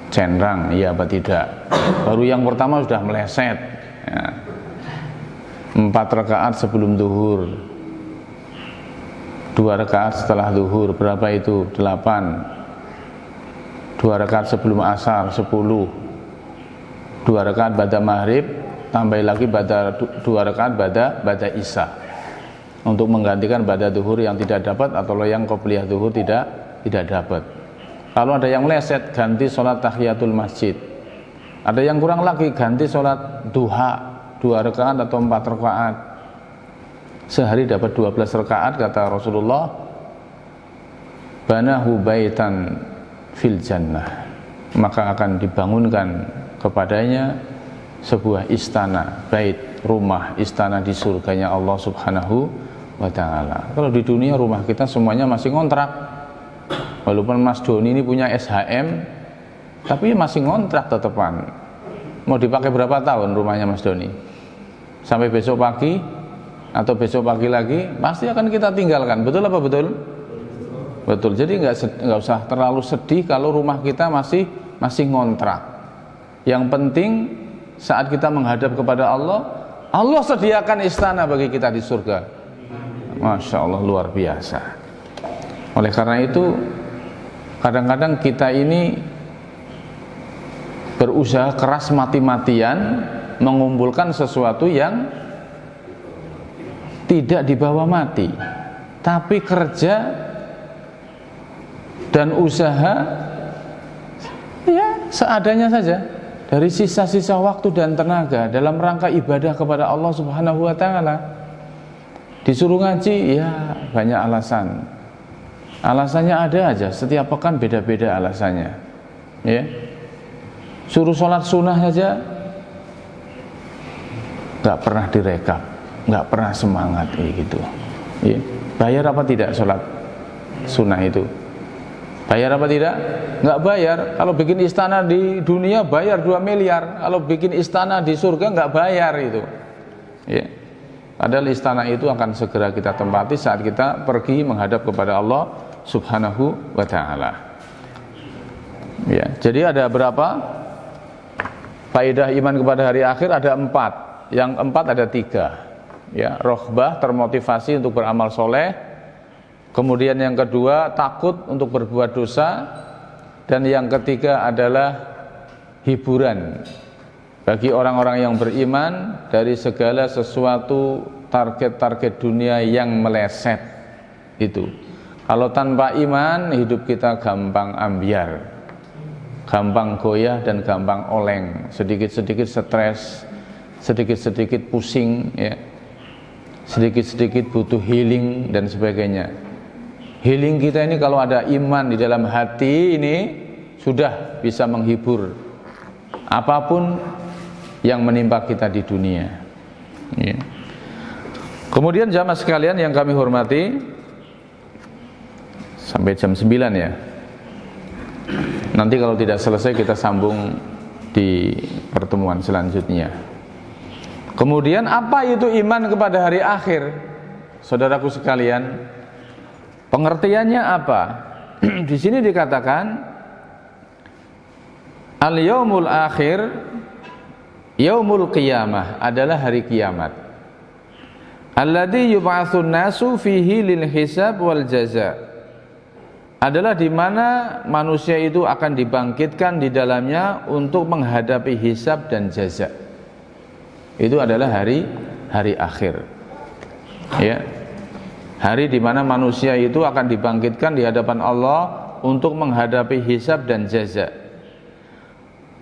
Cenrang, iya apa tidak? Baru yang pertama sudah meleset. Ya. 4 rakaat sebelum zuhur, 2 rakaat setelah zuhur, berapa itu? 8. 2 rakaat sebelum asar, 10. 2 rakaat ba'da maghrib, tambah lagi 2 rakaat ba'da isya, untuk menggantikan ba'da zuhur yang tidak dapat atau yang qobliyah zuhur tidak dapat. Kalau ada yang meleset, ganti sholat tahiyatul masjid. Ada yang kurang lagi, ganti sholat duha 2 rakaat atau 4 rakaat. Sehari dapat 12 rakaat, kata Rasulullah, banahu baitan fil jannah, maka akan dibangunkan kepadanya sebuah istana, bait, rumah, istana di surganya Allah Subhanahu wa ta'ala. Kalau di dunia rumah kita semuanya masih ngontrak. Walaupun Mas Doni ini punya SHM, tapi masih ngontrak tetepan. Mau dipakai berapa tahun rumahnya Mas Doni? Sampai besok pagi atau besok pagi lagi pasti akan kita tinggalkan. Betul apa betul? Betul. Jadi nggak usah terlalu sedih kalau rumah kita masih ngontrak. Yang penting saat kita menghadap kepada Allah, Allah sediakan istana bagi kita di surga. Masya Allah, luar biasa. Oleh karena itu, kadang-kadang kita ini berusaha keras mati-matian mengumpulkan sesuatu yang tidak dibawa mati, tapi kerja dan usaha ya seadanya saja dari sisa-sisa waktu dan tenaga dalam rangka ibadah kepada Allah Subhanahu wa ta'ala. Disuruh ngaji, ya banyak alasan. Alasannya ada aja, setiap pekan beda-beda alasannya. Ya. Suruh sholat sunnah saja nggak pernah direkap, nggak pernah semangat gitu. Ya. Bayar apa tidak sholat sunnah itu? Bayar apa tidak? Nggak bayar. Kalau bikin istana di dunia bayar 2 miliar. Kalau bikin istana di surga nggak bayar itu. Ya. Padahal istana itu akan segera kita tempati saat kita pergi menghadap kepada Allah Subhanahu wa ta'ala. Ya, jadi ada berapa faedah iman kepada hari akhir? Ada 4. Yang 4 ada 3. Ya, roghbah, termotivasi untuk beramal soleh. Kemudian yang kedua, takut untuk berbuat dosa. Dan yang ketiga adalah hiburan bagi orang-orang yang beriman dari segala sesuatu target-target dunia yang meleset itu. Kalau tanpa iman, hidup kita gampang ambiar, gampang goyah dan gampang oleng, sedikit-sedikit stres, sedikit-sedikit pusing, ya, sedikit-sedikit butuh healing dan sebagainya. Healing kita ini kalau ada iman di dalam hati ini sudah bisa menghibur apapun yang menimpa kita di dunia. Ya. Kemudian jamaah sekalian yang kami hormati, sampai jam 9 ya. Nanti kalau tidak selesai kita sambung di pertemuan selanjutnya. Kemudian apa itu iman kepada hari akhir? Saudaraku sekalian, pengertiannya apa? Di sini dikatakan al-yaumul akhir, yaumul qiyamah, adalah hari kiamat. Alladzi yub'atsun nasu fihi lil hisab wal jaza, adalah di mana manusia itu akan dibangkitkan di dalamnya untuk menghadapi hisab dan jaza. Itu adalah hari akhir. Ya. Hari di mana manusia itu akan dibangkitkan di hadapan Allah untuk menghadapi hisab dan jaza.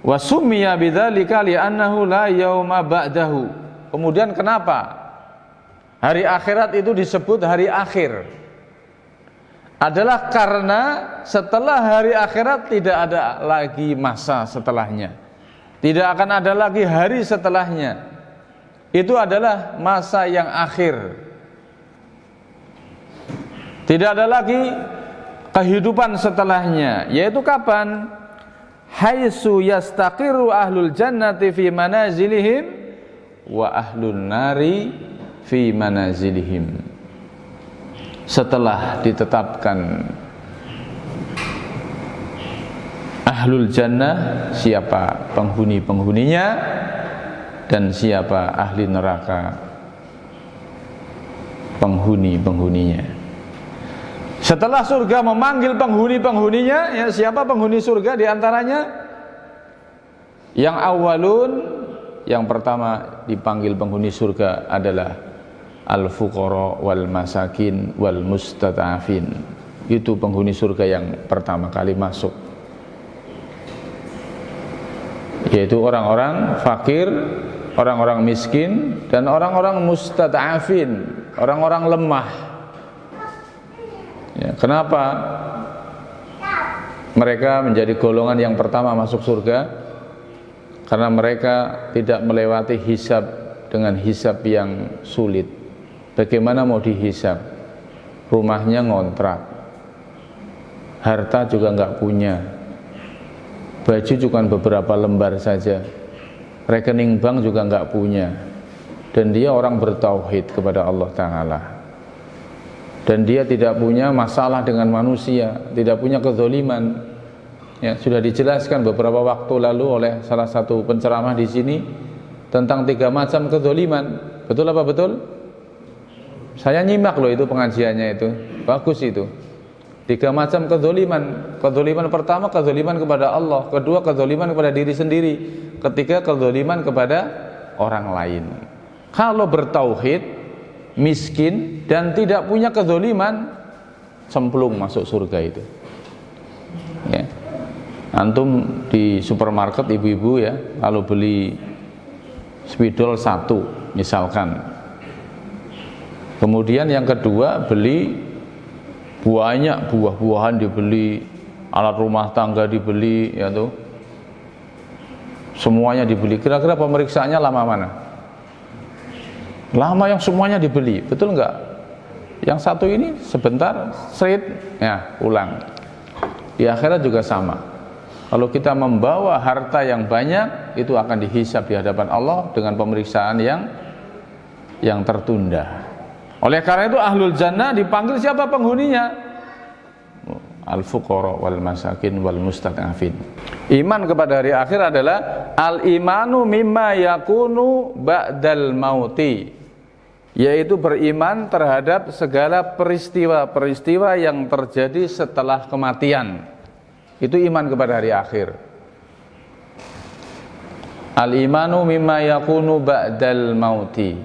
Wa summiya bidzalika li'annahu la yauma ba'dahu. Kemudian kenapa hari akhirat itu disebut hari akhir? adalah karena setelah hari akhirat tidak ada lagi masa setelahnya, tidak akan ada lagi hari setelahnya. Itu adalah masa yang akhir. Tidak ada lagi kehidupan setelahnya. Yaitu kapan? Haitsu yastaqiru ahlul jannati fi manazilihim wa ahlun nari fi manazilihim. Setelah ditetapkan ahlul jannah, siapa penghuni-penghuninya, dan siapa ahli neraka, penghuni-penghuninya. Setelah surga memanggil penghuni-penghuninya, ya, siapa penghuni surga diantaranya? Yang awalun, yang pertama dipanggil penghuni surga adalah al-fuqara wal masakin wal mustata'afin. Itu penghuni surga yang pertama kali masuk, yaitu orang-orang fakir, orang-orang miskin, dan orang-orang mustata'afin, orang-orang lemah. Ya, kenapa mereka menjadi golongan yang pertama masuk surga? Karena mereka tidak melewati hisab dengan hisab yang sulit. Bagaimana mau dihisab? Rumahnya ngontrak, harta juga nggak punya, baju cuma beberapa lembar saja, rekening bank juga nggak punya, dan dia orang bertauhid kepada Allah Ta'ala, dan dia tidak punya masalah dengan manusia, tidak punya kezaliman. Ya, sudah dijelaskan beberapa waktu lalu oleh salah satu penceramah di sini tentang 3 macam kezaliman. Betul apa betul? Saya nyimak loh itu pengajiannya itu, bagus itu. 3 macam kezaliman. Kezaliman pertama kezaliman kepada Allah, kedua kezaliman kepada diri sendiri, ketiga kezaliman kepada orang lain. Kalau bertauhid, miskin dan tidak punya kezaliman, cemplung masuk surga itu. Ya. Antum di supermarket ibu-ibu ya, kalau beli spidol 1 misalkan, kemudian yang kedua beli banyak buah-buahan, dibeli alat rumah tangga, dibeli ya tuh, semuanya dibeli. Kira-kira pemeriksaannya lama mana? Lama yang semuanya dibeli, betul enggak? Yang satu ini sebentar, straight, ya pulang. Di akhirat juga sama. Kalau kita membawa harta yang banyak, itu akan dihisab di hadapan Allah dengan pemeriksaan yang tertunda. Oleh karena itu ahlul jannah dipanggil siapa penghuninya? Al-fuqara wal masakin wal mustad'afin. Iman kepada hari akhir adalah al-imanu mimma yakunu ba'dal mauti, yaitu beriman terhadap segala peristiwa-peristiwa yang terjadi setelah kematian. Itu iman kepada hari akhir. Al-imanu mimma yakunu ba'dal mauti.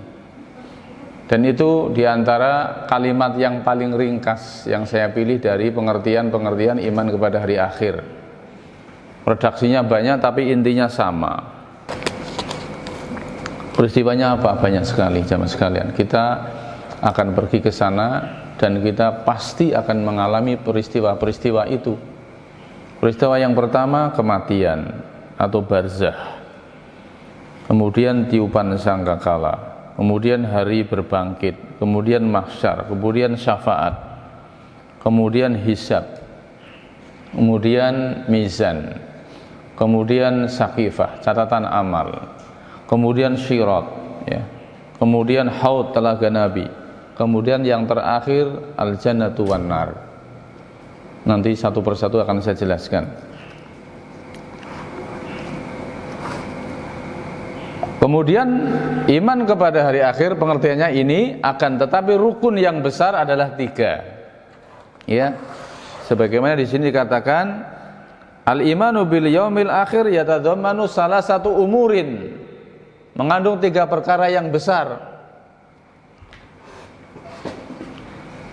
Dan itu diantara kalimat yang paling ringkas yang saya pilih dari pengertian-pengertian iman kepada hari akhir. Redaksinya banyak tapi intinya sama. Peristiwanya apa? Banyak sekali jamaah sekalian. Kita akan pergi ke sana dan kita pasti akan mengalami peristiwa-peristiwa itu. Peristiwa yang pertama kematian atau barzah, kemudian tiupan sangkakala, kemudian hari berbangkit, kemudian mahsyar, kemudian syafaat, kemudian hisab, kemudian mizan, kemudian sakifah, catatan amal, kemudian syirat, ya, kemudian haud telaga Nabi, kemudian yang terakhir al-jannatu wan nar. Nanti satu persatu akan saya jelaskan. Kemudian iman kepada hari akhir pengertiannya ini akan, tetapi rukun yang besar adalah 3. Ya. Sebagaimana di sini dikatakan al-imanu bil yaumil akhir yatadammanu salah satu umurin, mengandung 3 perkara yang besar.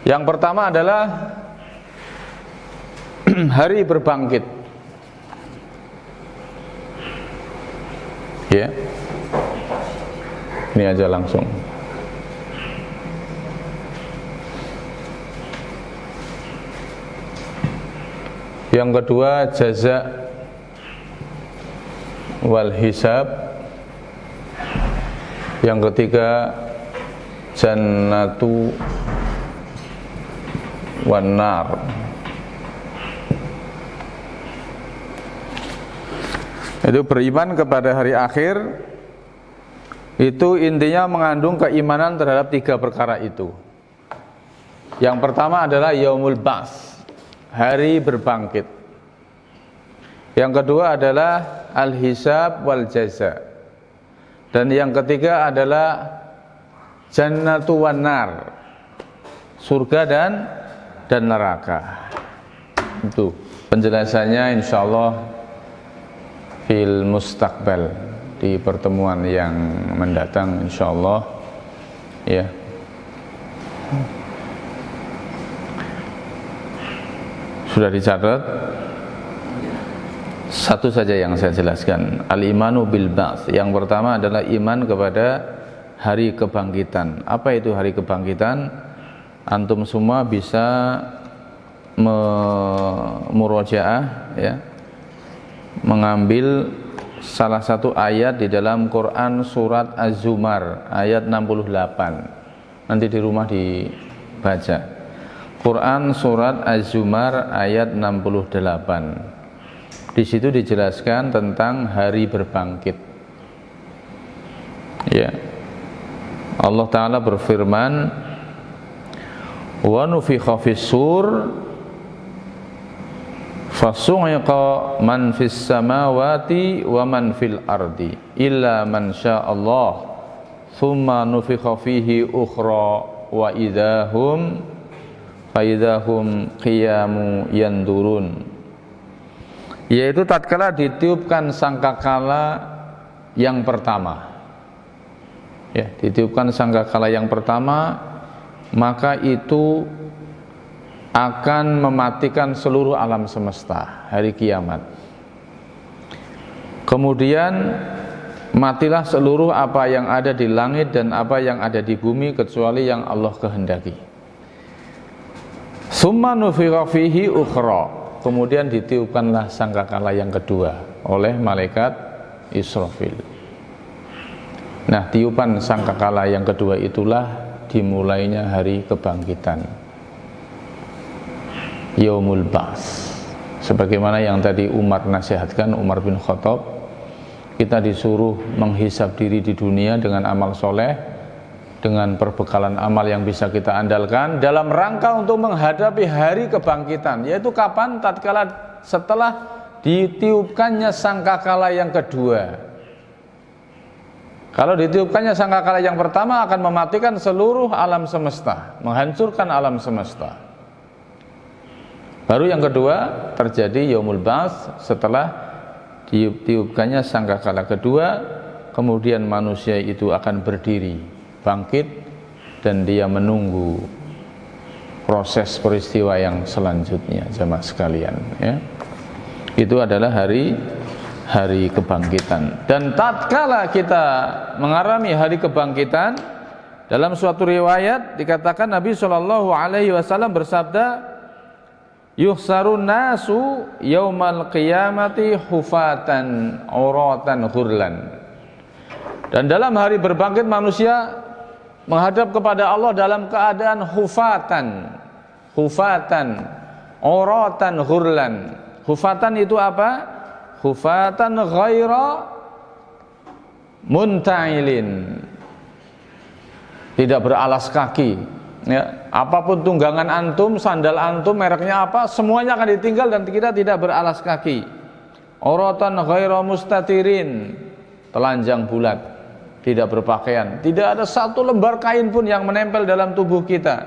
Yang pertama adalah hari berbangkit. Ya. Ini aja langsung. Yang kedua jaza wal hisab. Yang ketiga jannatu wan nar. Itu beriman kepada hari akhir, itu intinya mengandung keimanan terhadap 3 perkara itu. Yang pertama adalah yaumul ba'ts, hari berbangkit. Yang kedua adalah al-hisab wal jaza. Dan yang ketiga adalah jannatu wan nar, surga dan neraka. Itu penjelasannya insyaallah fil mustaqbal, di pertemuan yang mendatang insyaallah ya. Sudah dicatat? Satu saja yang saya jelaskan, al-imanu bil ba'ts. Yang pertama adalah iman kepada hari kebangkitan. Apa itu hari kebangkitan? Antum semua bisa murojaah ya, mengambil salah satu ayat di dalam Quran surat Az-Zumar ayat 68. Nanti di rumah dibaca. Quran surat Az-Zumar ayat 68. Di situ dijelaskan tentang hari berbangkit. Ya. Allah Ta'ala berfirman, "Wa nufikha fis-sur fasu'iqa man fis samawati wa man fil ardi illa man sya'allah thumma nufikha fihi ukhra wa idahum qiyamu yandurun." Yaitu tatkala ditiupkan sangkakala yang pertama. Ya, ditiupkan sangkakala yang pertama, maka itu akan mematikan seluruh alam semesta, hari kiamat. Kemudian matilah seluruh apa yang ada di langit dan apa yang ada di bumi kecuali yang Allah kehendaki. Summa nufikha fihi ukhra. Kemudian ditiupkanlah sangkakala yang kedua oleh malaikat Israfil. Nah, tiupan sangkakala yang kedua itulah dimulainya hari kebangkitan, Yaumul Ba'ts. Sebagaimana yang tadi Umar nasihatkan, Umar bin Khattab, kita disuruh menghisab diri di dunia dengan amal soleh, dengan perbekalan amal yang bisa kita andalkan dalam rangka untuk menghadapi hari kebangkitan, yaitu kapan? Tatkala setelah ditiupkannya sangkakala yang kedua. Kalau ditiupkannya sangkakala yang pertama akan mematikan seluruh alam semesta, menghancurkan alam semesta. Baru yang kedua terjadi Yaumul Ba'ts, setelah ditiupkannya sangkakala kedua, kemudian manusia itu akan berdiri, bangkit, dan dia menunggu proses peristiwa yang selanjutnya. Jemaah sekalian ya, itu adalah hari kebangkitan. Dan tatkala kita mengalami hari kebangkitan, dalam suatu riwayat dikatakan Nabi SAW bersabda, yuhsarun nasu yaumal qiyamati hufatan uratan ghurlan. Dan dalam hari berbangkit manusia menghadap kepada Allah dalam keadaan hufatan, uratan ghurlan. Hufatan itu apa? Hufatan ghaira munta'ilin, tidak beralas kaki ya. Apapun tunggangan antum, sandal antum, mereknya apa, semuanya akan ditinggal dan kita tidak beralas kaki. Uratan ghaira mustatirin, telanjang bulat, tidak berpakaian, tidak ada satu lembar kain pun yang menempel dalam tubuh kita.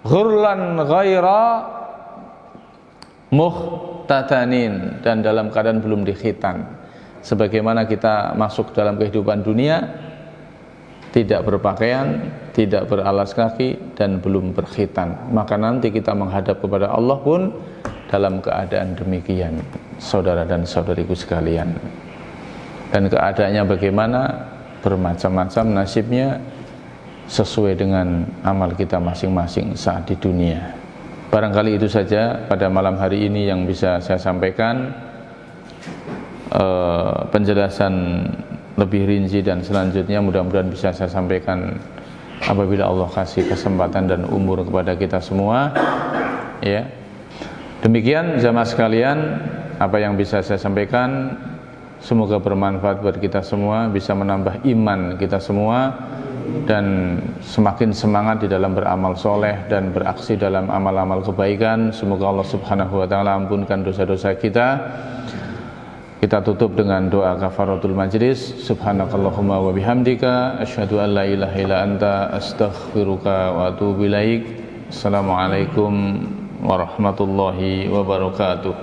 Ghurlan ghaira muhtatanin, dan dalam keadaan belum dikhitan. Sebagaimana kita masuk dalam kehidupan dunia, tidak berpakaian, tidak beralas kaki, dan belum berkhitan, maka nanti kita menghadap kepada Allah pun dalam keadaan demikian, saudara dan saudariku sekalian. Dan keadaannya bagaimana? Bermacam-macam nasibnya sesuai dengan amal kita masing-masing saat di dunia. Barangkali itu saja pada malam hari ini yang bisa saya sampaikan. Penjelasan lebih rinci dan selanjutnya mudah-mudahan bisa saya sampaikan apabila Allah kasih kesempatan dan umur kepada kita semua. Ya. Demikian jamaah sekalian, apa yang bisa saya sampaikan semoga bermanfaat buat kita semua, bisa menambah iman kita semua dan semakin semangat di dalam beramal soleh dan beraksi dalam amal-amal kebaikan. Semoga Allah Subhanahu wa taala ampunkan dosa-dosa kita. Kita tutup dengan doa kafaratul majlis. Subhanakallahumma wa bihamdika asyhadu an la ilaha illa anta astaghfiruka wa atubu ilaik. Assalamualaikum warahmatullahi wabarakatuh.